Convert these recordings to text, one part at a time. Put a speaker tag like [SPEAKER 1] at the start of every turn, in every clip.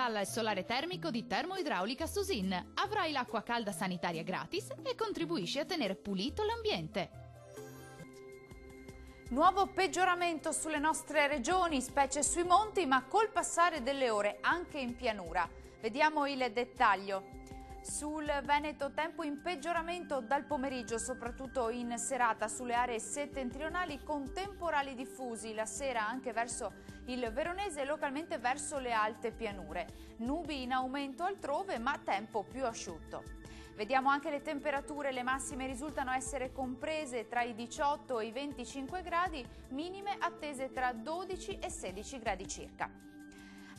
[SPEAKER 1] Installa il solare termico di Termoidraulica Susin. Avrai l'acqua calda sanitaria gratis e contribuisci a tenere pulito l'ambiente.
[SPEAKER 2] Nuovo peggioramento sulle nostre regioni, specie sui monti, ma col passare delle ore anche in pianura. Vediamo il dettaglio. Sul Veneto tempo in peggioramento dal pomeriggio, soprattutto in serata sulle aree settentrionali con temporali diffusi, la sera anche verso il Veronese e localmente verso le alte pianure. Nubi in aumento altrove ma tempo più asciutto. Vediamo anche le temperature, le massime risultano essere comprese tra i 18 e i 25 gradi, minime attese tra 12 e 16 gradi circa.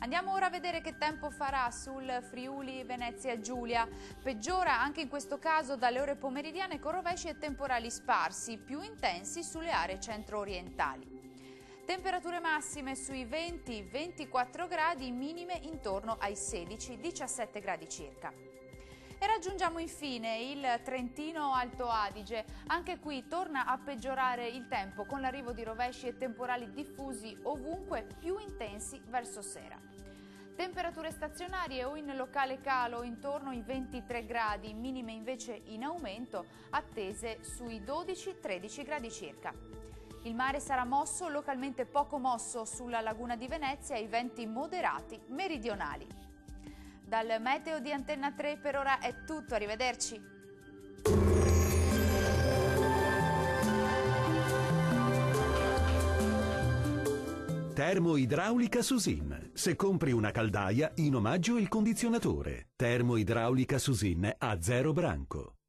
[SPEAKER 2] Andiamo ora a vedere che tempo farà sul Friuli Venezia Giulia. Peggiora anche in questo caso dalle ore pomeridiane con rovesci e temporali sparsi, più intensi sulle aree centro-orientali. Temperature massime sui 20-24 gradi, minime intorno ai 16-17 gradi circa. E raggiungiamo infine il Trentino Alto Adige. Anche qui torna a peggiorare il tempo con l'arrivo di rovesci e temporali diffusi ovunque, più intensi verso sera. Temperature stazionarie o in locale calo intorno ai 23 gradi, minime invece in aumento, attese sui 12-13 gradi circa. Il mare sarà mosso, localmente poco mosso sulla laguna di Venezia e i venti moderati meridionali. Dal meteo di Antenna 3 per ora è tutto, arrivederci.
[SPEAKER 3] Termoidraulica Susin. Se compri una caldaia, in omaggio il condizionatore. Termoidraulica Susin a 0 branco.